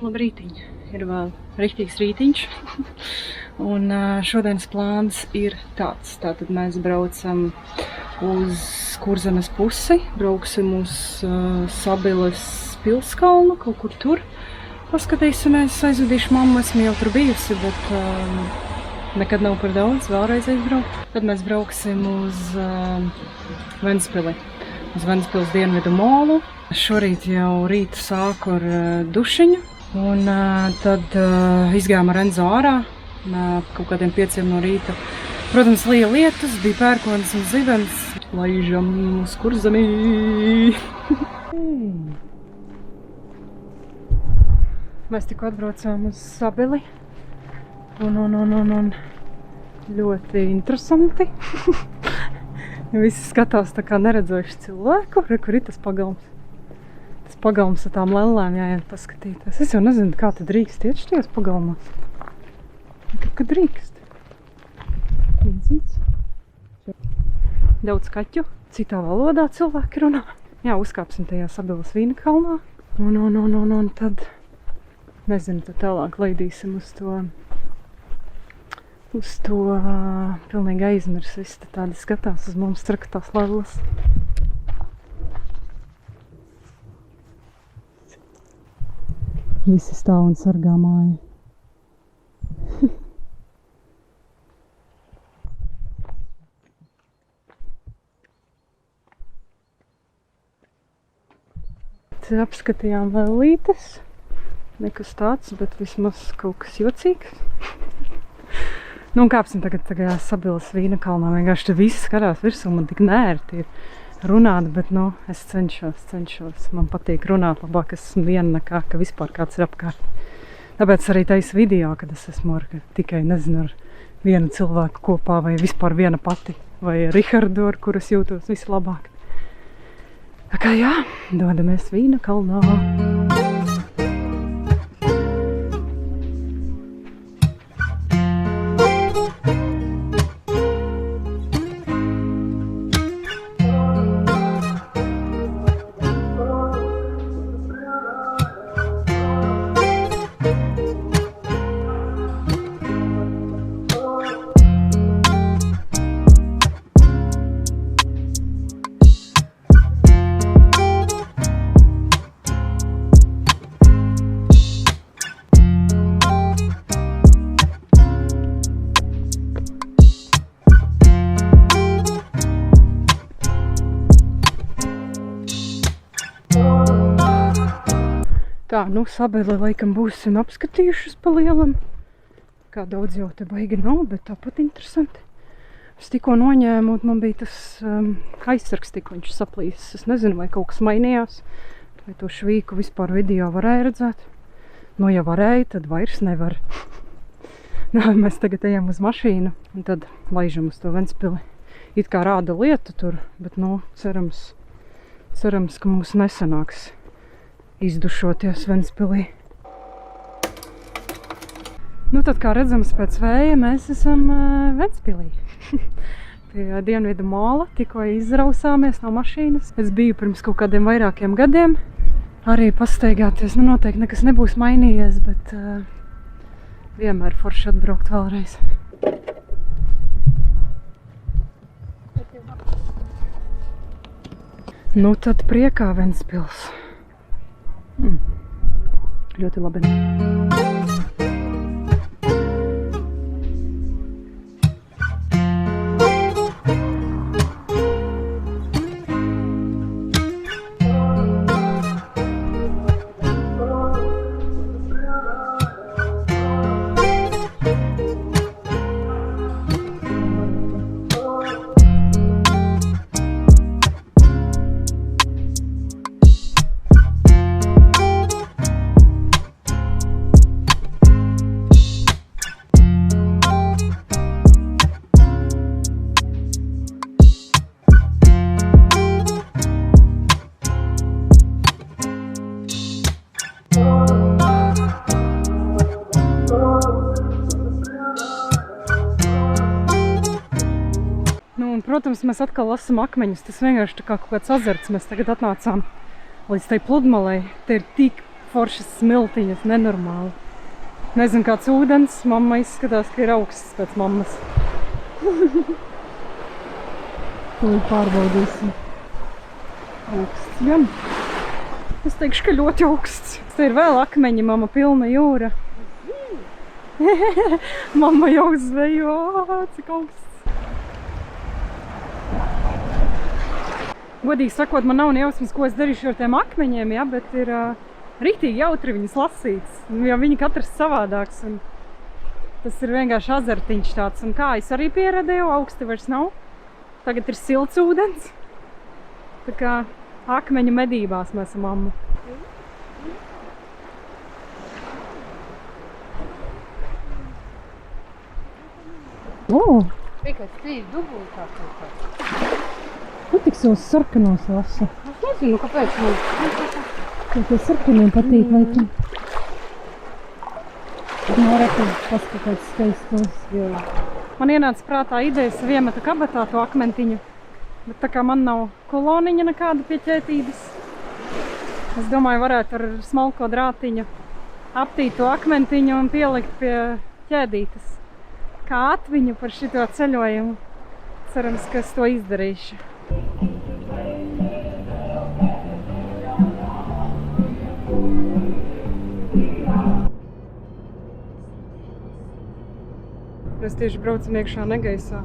Labrītiņ, ir vēl riktīgs rītiņš, un šodienas plāns ir tāds. Tātad mēs braucam uz Kurzemes pusi, brauksim uz Sabiles pilskalnu, kaut kur tur. Paskatīsimies, aizvedīšu mammu, esmu jau tur bijusi, bet nekad nav par daudz, vēlreiz aizbraukt. Tad mēs brauksim uz Ventspili, uz Ventspils dienvidu molu. Šorīt jau rītu sāku ar dušiņu. Un tad izgājām ar Enzo ārā, kaut kādiem 5 no rīta. Protams, lija lietus, bija pērkons un zivens. Laižam uz Kurzemī! Mēs tikko atbraucām uz Sabili. Un ļoti interesanti. Visi skatās tā kā neredzējuši cilvēku. Re, kur ir tas pagalms? Pagalms ar tām lellēm jāiet paskatīties. Es jau nezinu, kā te drīkst iet štajos pagalmos. Kad drīkst. Līdzīts. Daudz kaķu. Citā valodā cilvēki runā. Jā, uzkāpsim tajā Sabiles vīna kalnā. Un tad, nezinu, tad tālāk laidīsim uz to pilnīgi aizmirs. Visi tādi skatās uz mums traktās lellas. Visi stāv un sargā māju. Te apskatījām lellītes. Nekas tāds, bet vismaz kaut kas jocīgs. Nu un kāpsim tagad Sabiles vīna kalnā. Vienkārši te visi skatās virsū, man tik nērti ir runāt, bet, es cenšos. Man patīk runāt labāk, es esmu viena nekā, ka vispār kāds ir apkārt. Tāpēc arī taisu video, kad es esmu tikai, nezinu, ar vienu cilvēku kopā, vai vispār viena pati, vai Rihardu, ar kuru es jūtos vislabāk. Tā kā jā, dodamies vīna kalnā. Tā, Sabili laikam būsim apskatījušas pa lielam. Kā daudz jau te baigi nav, bet tāpat interesanti. Es tikko noņēmu, un man bija tas aizsargs tikko viņš saplīsis. Es nezinu, vai kaut kas mainījās, vai to švīku vispār video varēja redzēt. Nu, ja varēja, tad vairs nevar. Mēs tagad ejam uz mašīnu, un tad laižam uz to Ventspili. It kā rāda lieta tur, bet, cerams, ka mums nesanāks izdušoties Ventspilī. Tad, kā redzams pēc vēja, mēs esam Ventspilī. Pie dienvidu mola tikko izrausāmies no mašīnas. Es biju pirms kaut kādiem vairākiem gadiem arī pastaigāties. Noteikti nekas nebūs mainījies, bet vienmēr forši atbraukt vēlreiz. Tad priekā Ventspils. Ļoti labi. Protams, mēs atkal lasam akmeņus. Tas vienkārši tā kā kaut kāds azarts. Mēs tagad atnācām līdz tai pludmalei. Te ir tik foršas smiltiņas, nenormāli. Nezinu, kāds ūdens, mamma izskatās, ka ir augsts pēc mammas. To pārbaudīsim. Augsts, gan. Es teikšu, ka ļoti augsts. Te ir vēl akmeņi, mamma, pilna jūra. Mamma jau zvejo, cik augsts. Godīgi sakot, man nav nejausmas, ko es darīšu ar tiem akmeņiem, ja, bet ir riktīgi jautri viņus lasīts. Jo viņi katrs savādāks. Un tas ir vienkārši azartiņš tāds. Un kā es arī pieredēju, augsti vairs nav. Tagad ir silts ūdens. Tā kā akmeņu medībās mēs ar mammu. Tikai strīd dubultā kaut kā. Nu tik savus sarkanos lasa. Es nezinu, kāpēc man. Kā tie sarkaniem patīk, vai tu? Nav reku paskatāt skaistos. Jā. Man ienāca prātā idejas iemeta kabatā to akmentiņu. Bet tā kā man nav koloniņa nekāda pie ķētības. Es domāju, varētu ar smalko drātiņu aptīt to akmentiņu un pielikt pie ķēdītes. Kā atmiņu par šito ceļojumu. Cerams, ka es to izdarīšu. Mēs tieši braucam iekšā negaisā.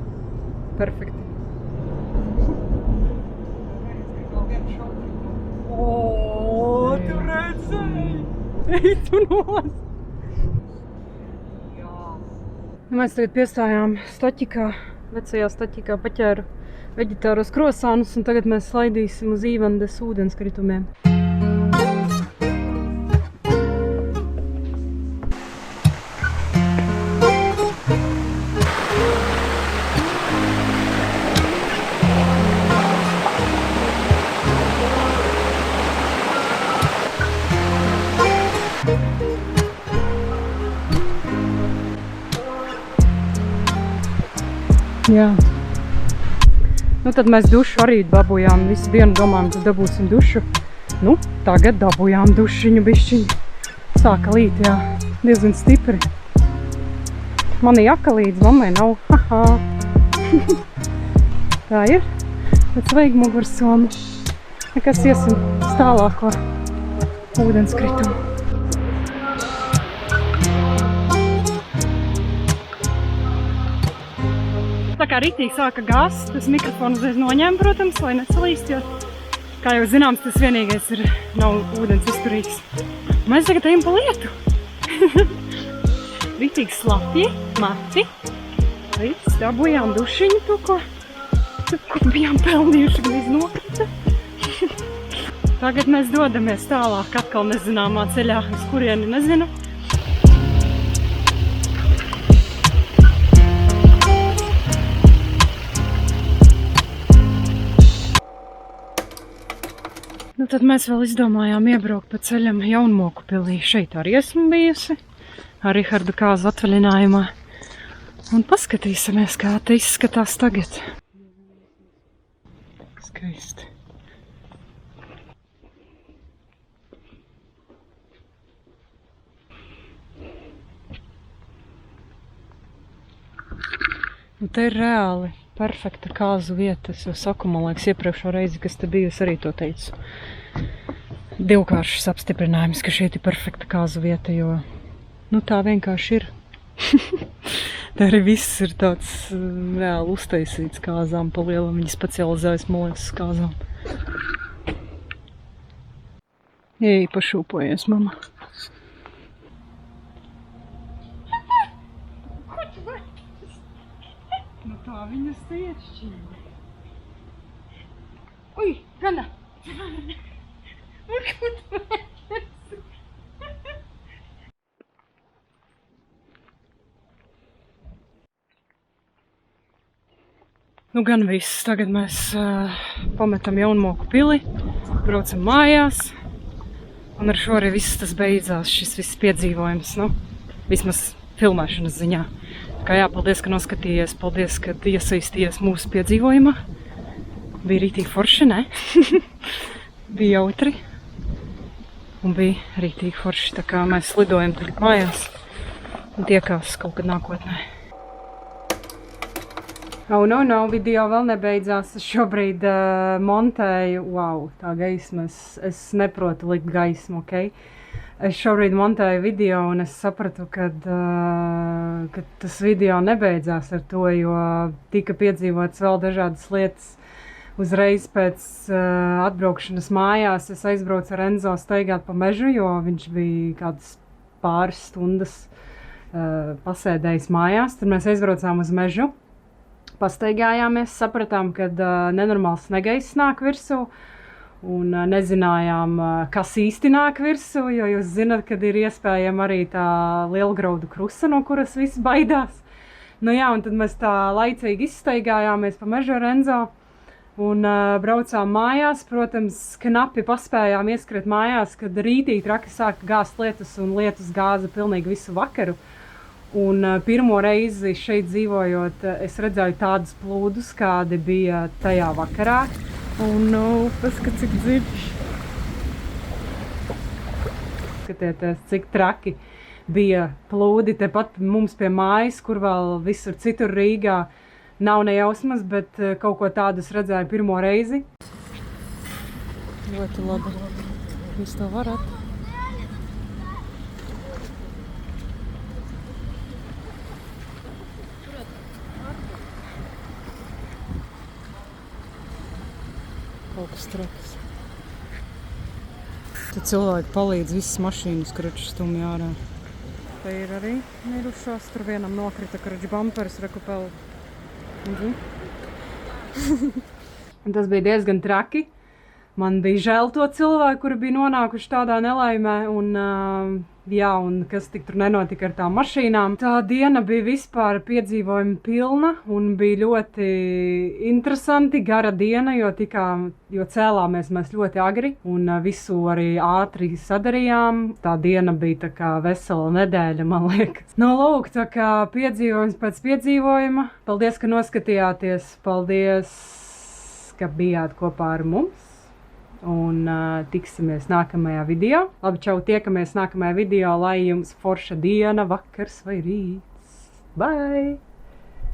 Perfekti. O, tu redzēji! Ej, tu nos! Mēs tagad piestājām Stoķikā, vecajā Stoķikā, paķēru veģetāros krosānus, un tagad mēs slaidīsim uz Īvandes ūdenskritumiem. Jā. Nu tad mēs dušu arī dabūjām. Visu dienu domājam, ka dabūsim dušu. Nu, tagad dabūjām dušiņu bišķiņu. Sāka līt, jā. Diezgan stipri. Man ir jaka līdz, mammai nav. Haha. Tā ir. Pēc vajag mugursomu. Nekas iesim uz tālāko ūdenskritumu. Tā kā ritīgi sāka gāzt, tas mikrofonu uzreiz noņēma, protams, lai nesalīst, jo, kā jau zināms, tas vienīgais nav ūdens izturīgs. Mēs tagad ejam pa lietu. Ritīgi slapji, mati. Viss, dabūjām dušiņu to, ko bijām pelnījuši, gan iznokrita. Tagad mēs dodamies tālāk, atkal nezināmā ceļā, uz kurieni nezinu. Nu, tad mēs vēl izdomājām iebraukt pa ceļam Jaunmoku pilī. Šeit arī esmu bijusi, ar Rihardu Kāzu atvaļinājumā. Un paskatīsimies, kā te izskatās tagad. Skaisti. Nu, te ir reāli perfekta kāzu vieta. Es jau saku, man liekas, iepriekšo reizi, kas te biju, es arī to teicu. Divkāršs apstiprinājums, ka šeit ir perfekta kāzu vieta, jo nu, tā vienkārši ir. Te arī viss ir tāds reāli uztaisīts kāzām pa lielam. Viņi specializējas, man liekas, uz kāzām. Ej, pašūpojies, mama. Nu tā viņas tiešķība. Ui, gana! Nu gan viss. Tagad mēs pametam Jaunmoku pili, braucam mājās. Un ar šo arī viss tas beidzās, šis viss piedzīvojums, nu, vismaz filmēšanas ziņā. Kā jā, paldies, ka noskatījies, paldies, ka iesaistījies mūsu piedzīvojumā. Bija rītīgi forši, ne? Bija jautri. Un bija rītīgi forši, tā kā mēs lidojam tagad mājās un tiekās kaut kad nākotnē. No, video vēl nebeidzās. Es šobrīd montēju, tā gaisma, es neprotu likt gaismu, ok? Es šobrīd montēju video un es sapratu, ka tas video nebeidzās ar to, jo tika piedzīvots vēl dažādas lietas. Uzreiz pēc atbraukšanas mājās es aizbraucu ar Enzo staigāt pa mežu, jo viņš bija kādas pāris stundas pasēdējis mājās. Tad mēs aizbraucām uz mežu, pastaigājāmies, sapratām, ka nenormāls negaiss nāk virsū un nezinājām, kas īsti nāk virsū, jo jūs zināt, kad ir iespējama arī tā lielgraudu krusa, no kuras visi baidās. Un tad mēs tā laicīgi izstaigājāmies pa mežu ar Enzo. Un braucām mājās, protams, knapi paspējām ieskriet mājās, kad rītī traki sāka gāzt lietus un lietus gāza pilnīgi visu vakaru. Un pirmo reizi šeit dzīvojot, es redzēju tādus plūdus, kādi bija tajā vakarā. Un paskat, cik dziļš. Skatieties, cik traki bija plūdi tepat mums pie mājas, kur vēl visur citur Rīgā. Nav nejausmas, bet kaut ko tādu es redzēju pirmo reizi. Ļoti labi. Jūs to varat. Kaut kas traks. Tad cilvēki palīdz visas mašīnas, kruču stumj ārā. Te ir arī mirušās. Tur vienam nokrita kruču bamperis, rekupēl. Un tas bija diezgan traki. Man bija žēl to cilvēku, kuri bija nonākuši tādā nelaimē. Un kas tik tur nenotika ar tām mašīnām. Tā diena bija vispār piedzīvojuma pilna un bija ļoti interesanti, gara diena, jo cēlāmies mēs ļoti agri un visu arī ātri sadarījām. Tā diena bija tā kā vesela nedēļa, man liekas. Lūk, tā kā piedzīvojums pēc piedzīvojuma. Paldies, ka noskatījāties. Paldies, ka bijāt kopā ar mums. Un tiksimies nākamajā video. Labi, čau, tiekamies nākamajā video, lai jums forša diena, vakars vai rīts. Bye!